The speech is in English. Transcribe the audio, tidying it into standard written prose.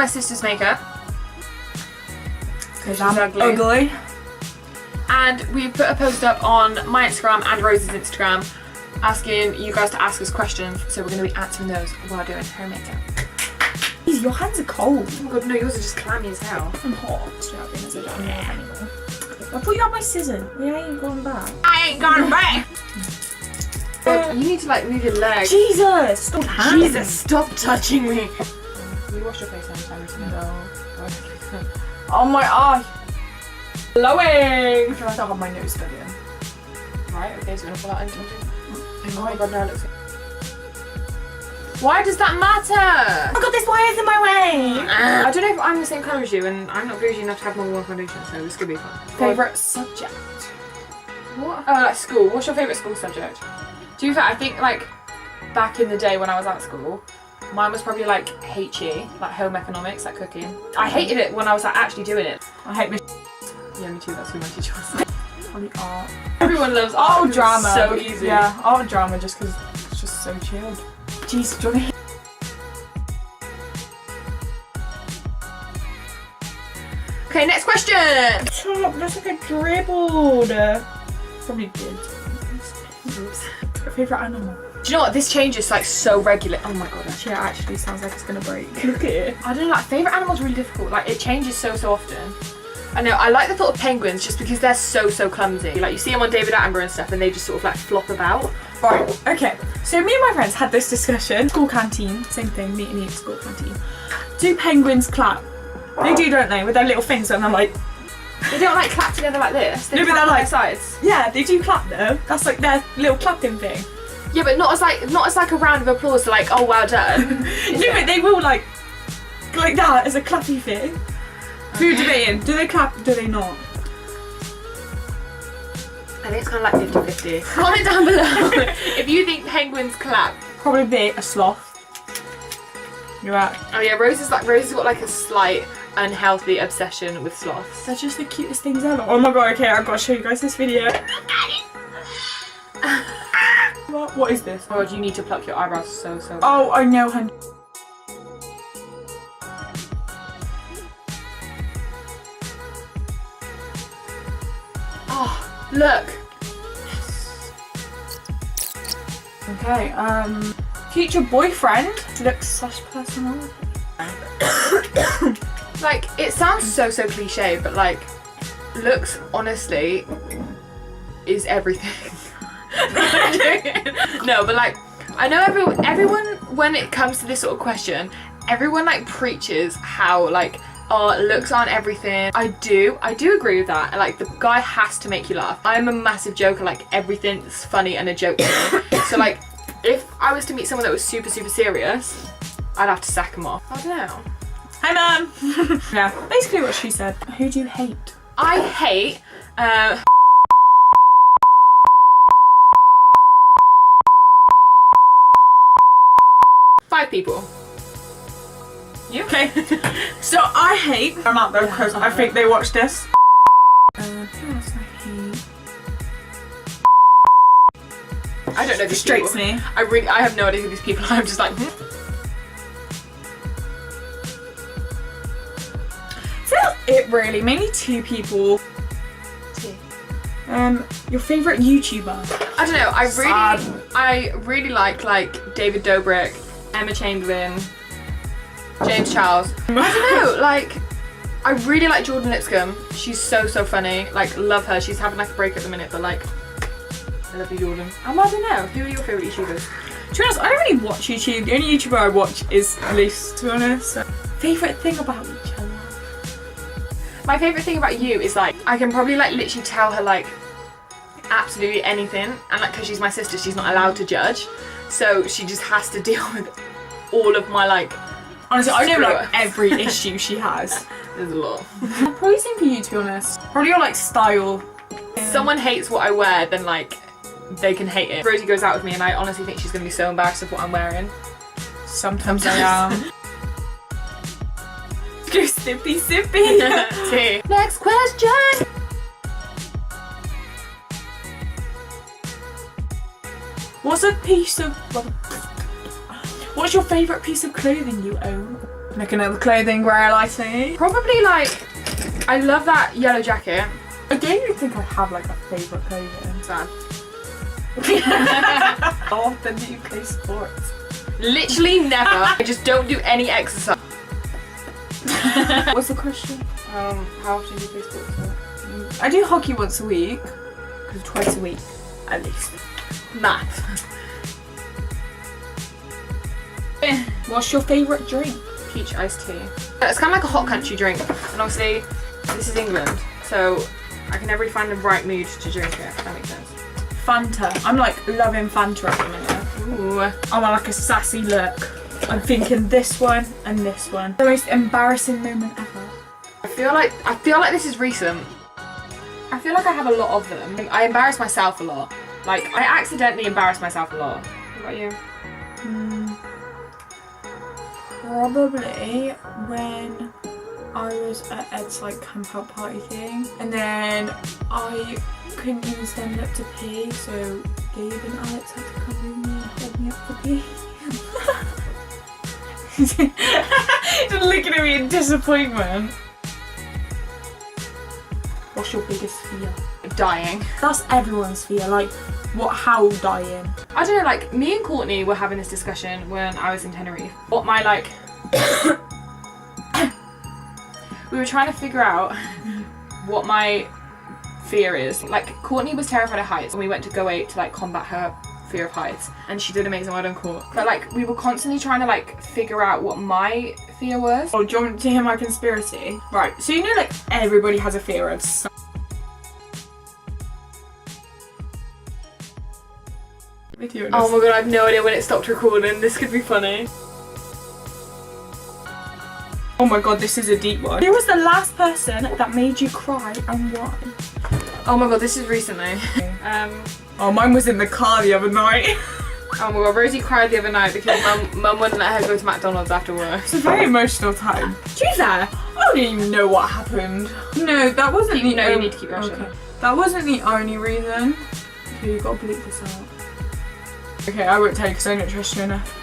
my sister's makeup. Because I'm ugly. And we put a post up on my Instagram and Rose's Instagram asking you guys to ask us questions. So we're going to be answering those while doing her makeup. Jeez, your hands are cold. Oh my god, no, yours are just clammy as hell. I'm hot. I thought you had my scissors. Yeah, I ain't going back. I ain't going back! You need to like move your legs. Jesus! Stop hands. Jesus, stop touching me. You wash your face anytime recently? No. Oh my eye. Glowing! I feel like I have my nose done in. Right, okay, so we're gonna pull out into oh my god, no, it looks good. Why does that matter? Oh god, this wire's in my way! I don't know if I'm the same colour as you, and I'm not bougie enough to have more than one foundation, so this could be fun. Favourite subject? What? Oh, like school. What's your favourite school subject? To be fair, I think like back in the day when I was at school, mine was probably like HE, like home economics, like cooking. I hated it when I was like actually doing it. I hate this. Yeah, me too, that's who my teacher was. Probably art. Everyone loves art. Oh, drama. It's so easy. Yeah, art and drama just because it's just so chilled. Jeez, Johnny. Okay, next question. Stop, that's like I dribbled. Probably did. Oops. Favourite animal? Do you know what? This changes like so regular. Oh my god. Yeah, it actually sounds like it's gonna break. Look at it. I don't know, like favourite animal's really difficult. Like it changes so often. I know, I like the thought of penguins just because they're so clumsy. Like you see them on David Attenborough and stuff and they just sort of like flop about. Right, okay. So me and my friends had this discussion. School canteen, same thing, meet and eat school canteen. Do penguins clap? They do, don't they? With their little fins and I'm like... They don't like clap together like this. They no, but clap they're on like... their sides. Yeah, they do clap though. That's like their little clapping thing. Yeah, but not as like a round of applause to like, oh well done. No, but they will like that as a clappy thing. Okay. Who are debating? Do they clap? Do they not? I think it's kind of like 50-50. Comment down below if you think penguins clap. Probably be a sloth. You're right. Oh yeah, Rose has got like a slight unhealthy obsession with sloths. They're just the cutest things ever. Oh my god, okay, I've got to show you guys this video. What is this? Oh god, you need to pluck your eyebrows so Oh, I know, hun. Oh, look. Okay, future boyfriend looks / personality. Like, it sounds so cliche, but like, looks honestly is everything. No, but like, I know everyone when it comes to this sort of question, everyone like preaches how like, oh, looks aren't everything. I do agree with that. Like, the guy has to make you laugh. I'm a massive joker, like everything's funny and a joke to me. So like, if I was to meet someone that was super serious, I'd have to sack him off. I don't know. Hi mum! Yeah, basically what she said. Who do you hate? I hate, 5 people. You? Okay. So I hate... I'm out there because I think they watched this. Who else I hate? I don't know these Frustrates people. me. I have no idea who these people are. I'm just like, So that's it really. Mainly 2 people. Your favourite YouTuber? I don't know. I really like David Dobrik, Emma Chamberlain, James Charles. I don't know. Like, I really like Jordan Lipscomb. She's so funny. Like, love her. She's having like a break at the minute, but like, I love you, Jordan. I don't know. Who are your favourite YouTubers? To be honest, I don't really watch YouTube. The only YouTuber I watch is Elise, to be honest. Favourite thing about each other? My favourite thing about you is like, I can probably like literally tell her like absolutely anything, and like because she's my sister, she's not allowed to judge, so she just has to deal with all of my like... Honestly, I know like every issue she has. There's a lot. Probably same for you, to be honest. Probably your like style. If someone hates what I wear, then like they can hate it. Rosie goes out with me and I honestly think she's going to be so embarrassed of what I'm wearing. Sometimes I am. Go sippy. Next question. What's your favourite piece of clothing you own? Looking at the clothing where I like to. Probably like, I love that yellow jacket. I don't even think I have like a favourite clothing. Sad. How often do you play sports? Literally never. I just don't do any exercise. What's the question? How often do you play sports? I do hockey once a week. Because twice a week, at least. Math. What's your favourite drink? Peach iced tea. It's kind of like a hot country drink, and obviously this is England, so I can never really find the right mood to drink it, if that makes sense. Fanta. I'm like loving Fanta at the minute. Ooh. I'm on like a sassy look. I'm thinking this one and this one. The most embarrassing moment ever. I feel like this is recent. I feel like I have a lot of them. I embarrass myself a lot. Like, I accidentally embarrass myself a lot. What about you? Probably when I was at Ed's like camp out party thing, and then I couldn't even stand up to pee, so Gabe and Alex had to come with me and hold me up to pee. Just looking at me in disappointment. What's your biggest fear? Dying. That's everyone's fear. Like, how dying? I don't know, like, me and Courtney were having this discussion when I was in Tenerife. What my, like... we were trying to figure out what my fear is. Like, Courtney was terrified of heights, and we went to Q+A to, like, combat her fear of heights. And she did amazing, well done, Court. But, like, we were constantly trying to, like, figure out what my fear was. Oh, do you want to hear my conspiracy? Right, so you know, like, everybody has a fear of something. Oh my god, I have no idea when it stopped recording. This could be funny. Oh my god, this is a deep one. Who was the last person that made you cry and why? Oh my god, this is recently. Oh, mine was in the car the other night. Oh my god, Rosie cried the other night because mum wouldn't let her go to McDonald's after work. It's a very emotional time. To be fair, I don't even know what happened. No, that wasn't You know you need to keep rushing. Okay. That wasn't the only reason. Okay, you gotta bleep this out. Okay, I won't tell you because I don't trust you enough.